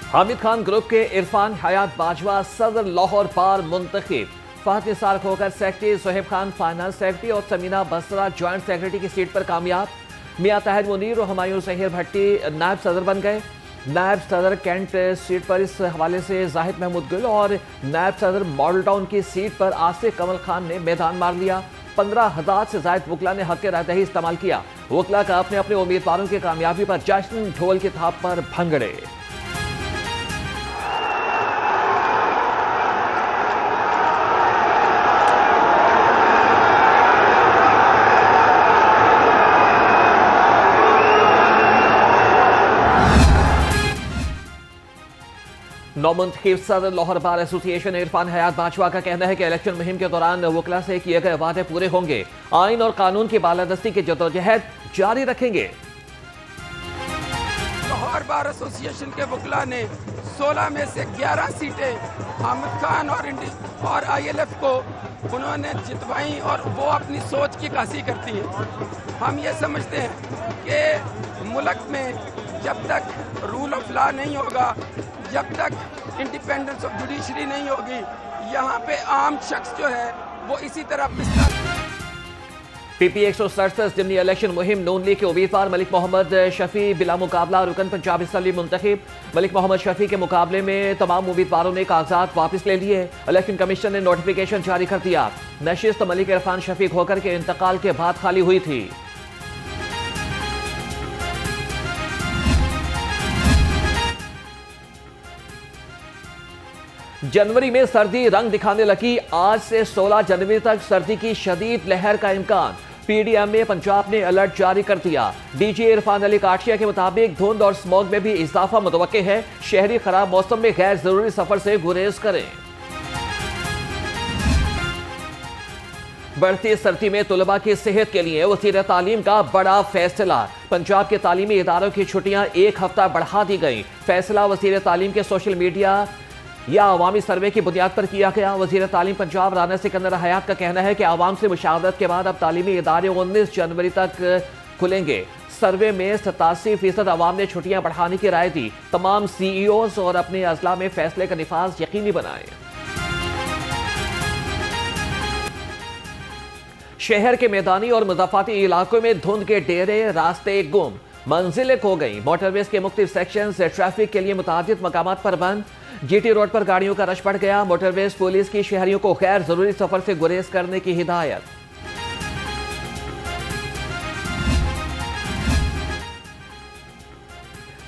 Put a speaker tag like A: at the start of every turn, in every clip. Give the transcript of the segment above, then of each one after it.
A: Hamid Khan group के इरफान हयात बाजवा सदर Lahore bar मुंतखब। Fahad Nisar Khokhar secretary, Sohaib Khan finance secretary और समीना बसरा ज्वाइंट सेक्रेटरी की सीट पर कामयाब। मियां ताहिर मुनीर और हुमायूं जहीर भट्टी नायब सदर बन गए। नायब सदर कैंट सीट पर इस हवाले से जाहिद महमूद गुल और नायब सदर मॉडल टाउन की सीट पर आसिफ कमल खान ने मैदान मार लिया। 15,000 से ज्यादा वकला ने हक रायदही इस्तेमाल किया। वकला का अपने अपने उम्मीदवारों की कामयाबी पर जश्न, ढोल की थाप पर भंगड़े। नौमुंतखब सदर लाहौर बार एसोसिएशन इरफान हयात बाजवा का कहना है कि इलेक्शन मुहिम के दौरान वकला से किए गए वादे पूरे होंगे। आइन और कानून की बालादस्ती की जदोजहद जारी रखेंगे।
B: लाहौर बार एसोसिएशन के वकला ने 16 में से 11 सीटें हामिद खान और ILF को उन्होंने जितवाई और वो अपनी सोच की कासी करती है। हम ये समझते हैं कि मुल्क में जब तक रूल ऑफ लॉ नहीं होगा, जब तक इंडिपेंडेंस ऑफ जुडिशरी नहीं होगी, यहाँ पे आम शख्स जो है वो इसी तरह
A: PP 167 जिमनी इलेक्शन मुहिम नून लीग के उम्मीदवार मलिक मोहम्मद शफी बिला मुकाबला रुकन पंजाब असम्बली मुंतखब। मलिक मोहम्मद शफी के मुकाबले में तमाम उम्मीदवारों ने कागजात वापस ले लिए। इलेक्शन कमीशन ने नोटिफिकेशन जारी कर दिया। नशिस्त मलिक इरफान शफी खोकर के इंतकाल के बाद खाली हुई थी। जनवरी में सर्दी रंग दिखाने लगी। आज से 16 जनवरी तक सर्दी की शदीद लहर का इम्कान। PDMA पंजाब ने अलर्ट जारी कर दिया। DG इरफान अली काठिया के मुताबिक धुंध और स्मॉग में भी इजाफा मुतवक्के है। शहरी खराब मौसम में गैर जरूरी सफर से गुरेज करें। बढ़ती सर्दी में तुलबा की सेहत के लिए वज़ीर तालीम का बड़ा फैसला। पंजाब के तालीमी इदारों की छुट्टियां 1 हफ्ता बढ़ा दी गई। फैसला वज़ीर तालीम के सोशल मीडिया या अवामी सर्वे की बुनियाद पर किया गया। वज़ीर तालीम पंजाब राना सिकंदर हयात का कहना है कि आवाम से मुशावरत के बाद अब तालीमी इदारे 19 जनवरी तक खुलेंगे। सर्वे में 87% अवाम ने छुट्टियां बढ़ाने की राय दी। तमाम CEOs और अपने अजला में फैसले का निफाज यकीनी बनाएं। शहर के मैदानी और मुज़ाफ़ाती इलाकों में धुंध के डेरे, रास्ते गुम, मंजिलें खो गई। मोटरवेज के मुख्तलिफ सेक्शन से ट्रैफिक के लिए मुतादिद मकामात पर बंद। GT रोड पर गाड़ियों का रश बढ़ गया। मोटरवेज पुलिस की शहरियों को गैर जरूरी सफर से गुरेज करने की हिदायत।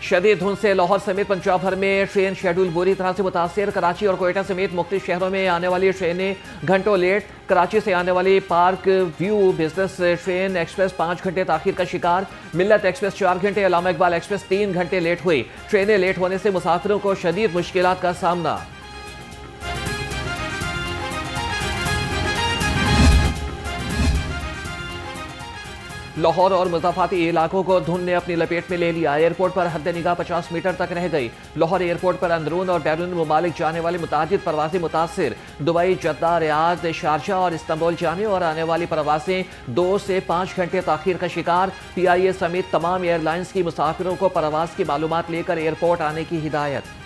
A: शदीद धुंध से लाहौर समेत पंजाब भर में ट्रेन शेड्यूल बुरी तरह से मुतासिर। कराची और कोयटा समेत मुख्तलिफ शहरों में आने वाली ट्रेनें घंटों लेट। कराची से आने वाली park view business train express 5 घंटे ताखीर का शिकार। मिल्लत एक्सप्रेस 4 घंटे, अल्लामा इकबाल एक्सप्रेस 3 घंटे लेट हुई। ट्रेनें लेट होने से मुसाफिरों को शदीद मुश्किलात का सामना। लाहौर और मुज़ाफ़ाती इलाकों को धुंध ने अपनी लपेट में ले लिया। एयरपोर्ट पर हद निगाह 50 मीटर तक रह गई। लाहौर एयरपोर्ट पर अंदरून और बैरून ममालिक जाने वाली मुतादिद परवाजें मुतासिर। दुबई, जद्दा, रियाद, शारजा और इस्तांबुल जाने और आने वाली परवाजें 2 से 5 घंटे ताखीर का शिकार। PIA समेत तमाम एयरलाइंस की मुसाफिरों को परवाज की मालूमात लेकर एयरपोर्ट आने की हिदायत।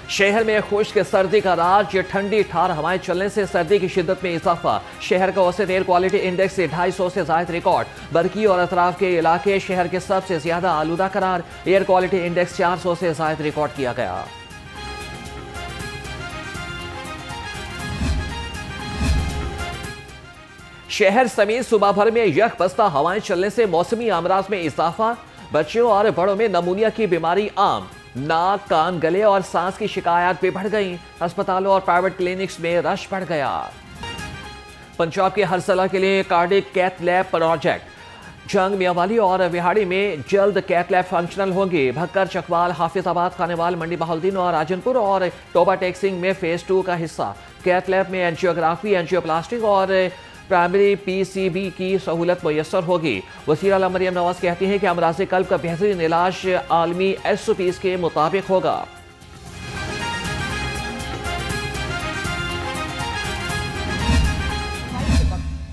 A: शहर में खुश्क सर्दी का राज। ठंडी ठार हवाएं चलने से सर्दी की शिद्दत में इजाफा। शहर का औसत एयर क्वालिटी इंडेक्स से 250 से ज्यादा रिकॉर्ड। बरकी और अतराफ के इलाके शहर के सबसे ज्यादा आलूदा करार। एयर क्वालिटी इंडेक्स 400 से ज्यादा रिकॉर्ड किया गया। शहर समेत सुबह भर में यख बस्ता हवाएं चलने से मौसमी अमराज में इजाफा। बच्चों और बड़ों में नमूनिया की बीमारी आम। नाक, कान, गले और सांस की शिकायत भी बढ़ गई। अस्पतालों और प्राइवेट क्लिनिक्स में रश बढ़ गया। पंजाब के हर जिला के लिए कार्डिक कैथ लैब प्रोजेक्ट। जंग, मियांवाली और विहाड़ी में जल्द कैथ लैब फंक्शनल होंगे। भक्कर, चकवाल, हाफिजाबाद, खानेवाल, मंडी बहाउद्दीन और राजनपुर और टोबा टेक्सिंग में फेज 2 का हिस्सा। कैथ लैब में एंजियोग्राफी, एंजियोप्लास्टिक और प्राइमरी PCB की सहूलत मुयसर होगी। वज़ीर आला मरियम नवाज कहती हैं कि अमराज़ कल्ब का बेहतरीन इलाज आलमी SOPs के मुताबिक होगा।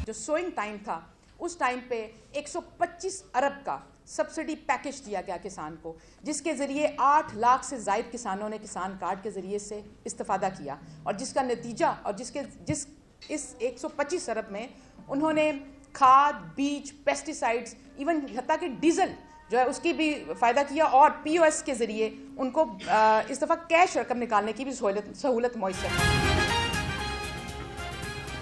C: जो सोइंग टाइम था, उस टाइम पे 125 अरब का सब्सिडी पैकेज दिया गया किसान को, जिसके ज़रिए 8 लाख से ज़ायद किसानों ने किसान कार्ड के ज़रिए से इस्तेफ़ादा किया, और जिसका नतीजा और इस 125 अरब में उन्होंने खाद, बीज, पेस्टिसाइड्स, इवन हत्ता कि डीजल जो है उसकी भी फ़ायदा किया, और POS के ज़रिए उनको इस दफ़ा कैश रकम निकालने की भी सहूलत मुयस्सर की।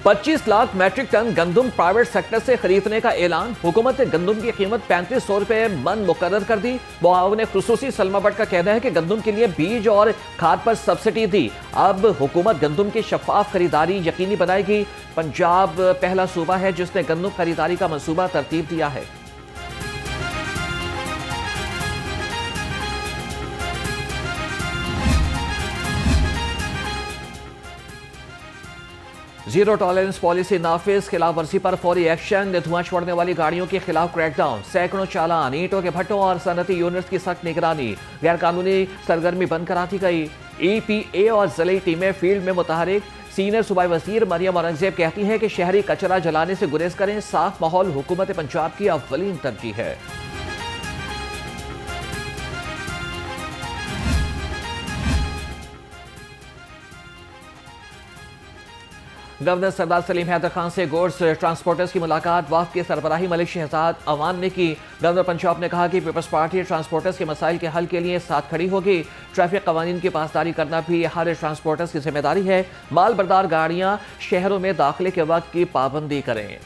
A: 25 लाख मैट्रिक टन गंदम प्राइवेट सेक्टर से खरीदने का ऐलान। हुकूमत ने गंदम की कीमत 3500 रुपए मन मुकर्रर कर दी। मुआविन खुसूसी सलमा भट्ट का कहना है कि गंदम के लिए बीज और खाद पर सब्सिडी दी। अब हुकूमत गंदम की शफाफ खरीदारी यकीनी बनाएगी। पंजाब पहला सूबा है जिसने गंदम खरीदारी का मंसूबा तरतीब दिया है। जीरो टॉलरेंस पॉलिसी नाफिज, खिलाफ वर्जी पर फौरी एक्शन, धुआं छोड़ने वाली गाड़ियों के खिलाफ क्रैकडाउन, सैकड़ों चालान, ईंटों के भट्टों और सनती यूनिट्स की सख्त निगरानी, गैर कानूनी सरगर्मी बंद करा दी गई। EPA और ज़िले टीमें फील्ड में मुतहरिक। सीनियर सूबाई वजीर मरियम औरंगजेब कहती हैं कि शहरी कचरा जलाने से गुरेज करें, साफ माहौल हुकूमत पंजाब की अव्वलीन तरजीह है। गवर्नर सरदार सलीम हैदर खान से गुड्स ट्रांसपोर्टर्स की मुलाकात। वफ़द की सरबराही मलिक शहजाद अवान ने की। गवर्नर पंजाब ने कहा कि पीपल्स पार्टी ट्रांसपोर्टर्स के मसाइल के हल के लिए साथ खड़ी होगी। ट्रैफिक कवानीन की पासदारी करना भी हर ट्रांसपोर्टर्स की जिम्मेदारी है। माल बरदार गाड़ियां शहरों में दाखिले के वक्त की पाबंदी करें।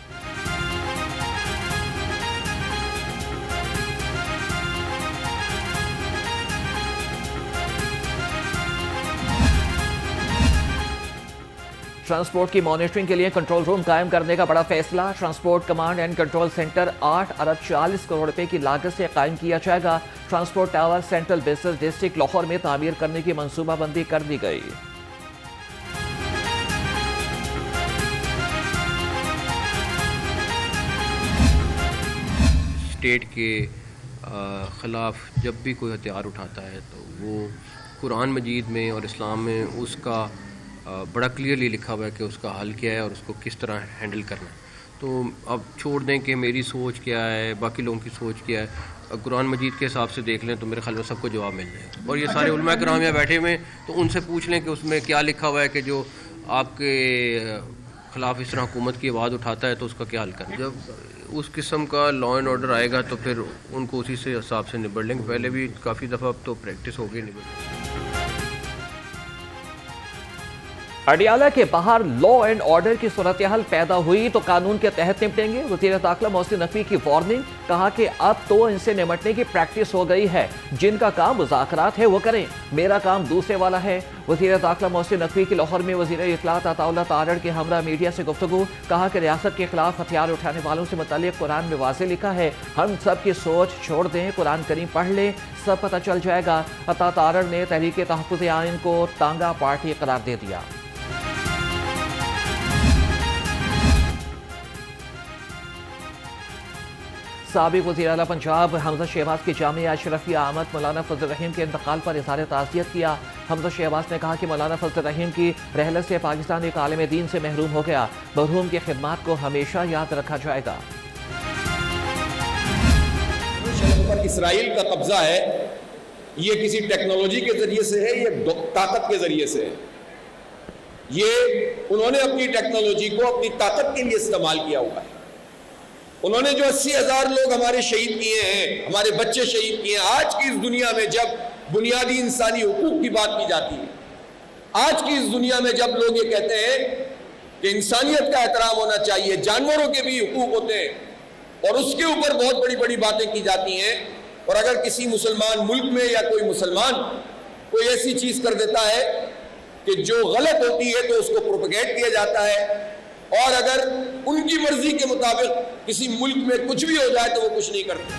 A: ट्रांसपोर्ट की मॉनिटरिंग के लिए कंट्रोल रूम कायम करने का बड़ा फैसला। Transport command and control centre 8 अरब 40 करोड़ रुपए की लागत से कायम किया जाएगा। Transport tower central business district Lahore में तामीर करने की मंसूबाबंदी कर दी गई।
D: स्टेट के ख़िलाफ़ जब भी कोई हथियार उठाता है तो वो कुरान मजीद में और इस्लाम में उसका बड़ा क्लियरली लिखा हुआ है कि उसका हल क्या है और उसको किस तरह हैंडल करना है। तो अब छोड़ दें कि मेरी सोच क्या है, बाकी लोगों की सोच क्या है। कुरान मजीद के हिसाब से देख लें तो मेरे ख्याल में सबको जवाब मिल जाएगा। और ये सारे उलमा किराम यहाँ बैठे हुए हैं तो उनसे पूछ लें कि उसमें क्या लिखा हुआ है कि जो आपके ख़िलाफ़ इस तरह हुकूमत की आवाज़ उठाता है तो उसका क्या हल करना। जब उस किस्म का लॉ एंड ऑर्डर आएगा तो फिर उनको उसी से हिसाब से निबड़ लेंगे। पहले भी काफ़ी दफ़ा अब तो प्रैक्टिस हो गई निबड़।
A: अडियाला के बाहर लॉ एंड ऑर्डर की सूरत हाल पैदा हुई तो कानून के तहत निपटेंगे। वज़ीर दाखिला मोहसिन नकवी की वार्निंग। कहा कि अब तो इनसे निपटने की प्रैक्टिस हो गई है। जिनका काम मुज़ाकरात है वो करें, मेरा काम दूसरे वाला है। वज़ीर दाखिला मोहसिन नकवी की लाहौर में वज़ीर इत्तलात अताउल्लाह तारड़ के हमरा मीडिया से गुफ्तगू। कहा कि रियासत के खिलाफ हथियार उठाने वालों से मुताल्लिक़ कुरान में वाज़ेह लिखा है, हम सब की सोच छोड़ दें, कुरान करीम पढ़ लें, सब पता चल जाएगा। अता तारड़ ने तहरीक तहफ़्फ़ुज़ आइन को तांगा पार्टी करार दे दिया। साबिक़ वज़ीर आला पंजाब हमजा शहबाज की जामिया अशरफिया आमद मौलाना फजल रहीम के इंतकाल पर इज़हार ताज़ियत किया। हमजा शहबाज ने कहा कि मौलाना फजल रहीम की रहलत से पाकिस्तान एक आलिम दीन से महरूम हो गया। मरहूम की खिदमत को हमेशा याद रखा जाएगा।
E: पर इसराइल का कब्जा है, ये किसी टेक्नोलॉजी के जरिए से है, ये ताकत के जरिए से है। ये उन्होंने अपनी टेक्नोलॉजी को अपनी ताकत के लिए इस्तेमाल किया हुआ है। उन्होंने जो 80,000 लोग हमारे शहीद किए हैं, हमारे बच्चे शहीद किए हैं। आज की इस दुनिया में जब बुनियादी इंसानी हुकूक की बात की जाती है, आज की इस दुनिया में जब लोग ये कहते हैं कि इंसानियत का एहतराम होना चाहिए, जानवरों के भी हुकूक होते हैं, और उसके ऊपर बहुत बड़ी बड़ी बातें की जाती हैं, और अगर किसी मुसलमान मुल्क में या कोई मुसलमान कोई ऐसी चीज कर देता है कि जो गलत होती है तो उसको प्रोपेगेट किया जाता है, और अगर उनकी मर्जी के मुताबिक किसी मुल्क में कुछ भी हो जाए तो वो कुछ नहीं करते।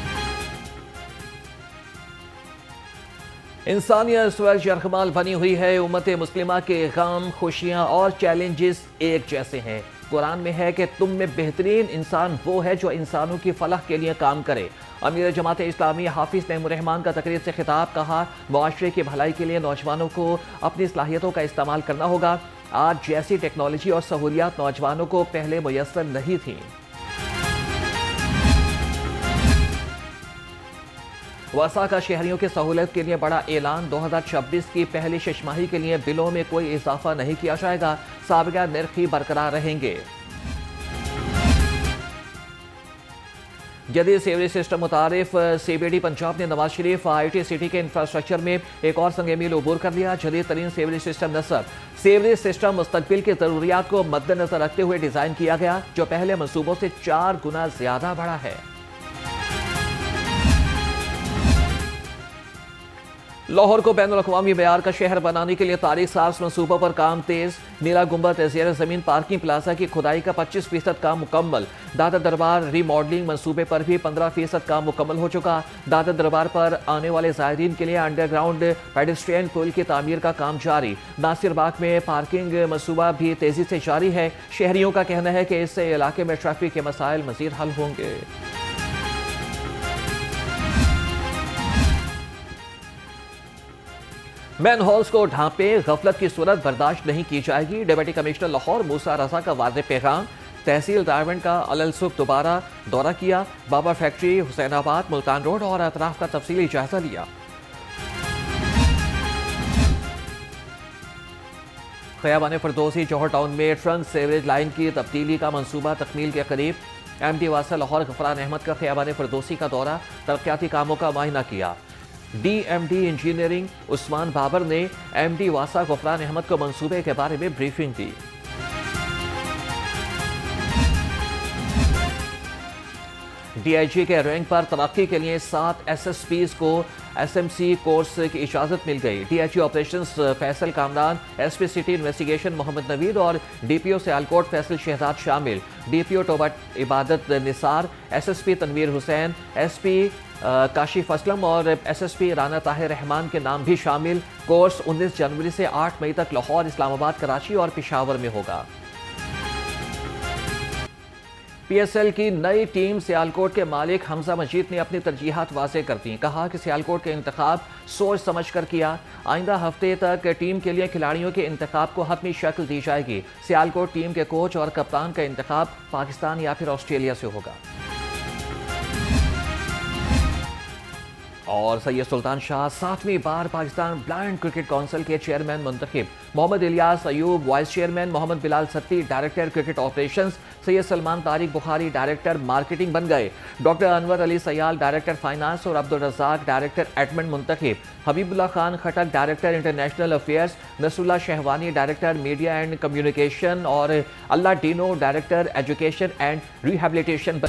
A: इंसानियत इस वक्त यरगमाल बनी हुई है। उम्मत मुस्लिमा के गम, खुशियां और चैलेंजेस एक जैसे हैं। कुरान में है कि तुम में बेहतरीन इंसान वो है जो इंसानों की फलाह के लिए काम करे। अमीर जमात इस्लामी हाफिज नईमुर रहमान का तकरीर से खिताब। कहा, मुआशरे की भलाई के लिए नौजवानों को अपनी सलाहियतों का इस्तेमाल करना होगा। आज जैसी टेक्नोलॉजी और सहूलियात नौजवानों को पहले मुयस्सर नहीं थी। वसा का शहरियों की सहूलत के लिए बड़ा ऐलान। 2026 की पहली छमाही के लिए बिलों में कोई इजाफा नहीं किया जाएगा, साबिका निर्ख ही बरकरार रहेंगे। जदीद सीवरेज सिस्टम मुतारिफ CBD पंजाब ने नवाज शरीफ IIT सिटी के इंफ्रास्ट्रक्चर में एक और संग मील अबूर कर लिया। जदीद तरीन सीवरेज सिस्टम नस्ब। सीवरेज सिस्टम मुस्तकबिल की जरूरियात को मद्देनजर रखते हुए डिजाइन किया गया, जो पहले मंसूबों से 4 गुना ज्यादा बड़ा है। लाहौर को बैनुल अक़वामी मेयार का शहर बनाने के लिए तारीख साज मंसूबों पर काम तेज। नीला गुंबद ज़ेर ज़मीन पार्किंग प्लाजा की खुदाई का 25% काम मुकम्मल। दादर दरबार रीमॉडलिंग मंसूबे पर भी 15% काम मुकम्मल हो चुका। दादर दरबार पर आने वाले ज़ायरीन के लिए अंडरग्राउंड पेडेस्ट्रियन पुल की तामीर का काम जारी। नासिर बाग में पार्किंग मंसूबा भी तेजी से जारी है। शहरियों का कहना है कि इससे इलाके में ट्रैफिक के मसाइल मजीद हल होंगे। मैन होल्स को ढांपे, गफलत की सूरत बर्दाश्त नहीं की जाएगी। डिप्टी कमिश्नर लाहौर मूसा रजा का वाज़ेह पैगाम। तहसील डायमंड का अलसुख दोबारा दौरा किया। बाबा फैक्ट्री, हुसैनाबाद, मुल्तान रोड और अतराफ का तफसीली जायजा लिया। खयाबान फरदौसी जौहर टाउन में ट्रंक सीवरेज लाइन की तब्दीली का मंसूबा तकमील के करीब। MD वासा लाहौर गफरान अहमद का खयाबान फरदौसी का दौरा, तरक्याती कामों का मुआयना किया। DMD इंजीनियरिंग उस्मान बाबर ने MD वासा गफरान अहमद को मंसूबे के बारे में ब्रीफिंग दी। DIG के रैंक पर तरक्की के लिए 7 SSPs को SMC कोर्स की इजाजत मिल गई। DIG operations Faisal Kamran, SP city investigation Mohammad Naveed और DPO सियालकोट फैसल शहजाद शामिल। DPO टोबा इबादत निसार, SSP तनवीर हुसैन, SP काशिफ असलम और SSP राना ताहिर रहमान के नाम भी शामिल। कोर्स 19 जनवरी से 8 मई तक लाहौर, इस्लामाबाद, कराची और पेशावर में होगा। PSL की नई टीम सियालकोट के मालिक हमजा मजीद ने अपनी तरजीहात वाज़ेह कर दी। कहा कि सियालकोट के इंतखाब सोच समझ कर किया। आइंदा हफ्ते तक टीम के लिए खिलाड़ियों के इंतखाब को हतमी शक्ल दी जाएगी। सियालकोट टीम के कोच और कप्तान का इंतखाब पाकिस्तान या फिर ऑस्ट्रेलिया से होगा। और सैयद सुल्तान शाह 7वीं बार पाकिस्तान ब्लाइंड क्रिकेट काउंसिल के चेयरमैन मुंतखब। Mohammad Ilyas Ayub vice chairman, Mohammad Bilal Satti director cricket operations, Syed Salman Tariq Bukhari director marketing बन गए। Doctor Anwar Ali Sayal director finance और अब्दुल रज़ाक डायरेक्टर एडमिन मुंतखब। Habibullah Khan Khattak director international affairs, Nasrullah Shahwani director media and communication और Allah Dino director education and rehabilitation.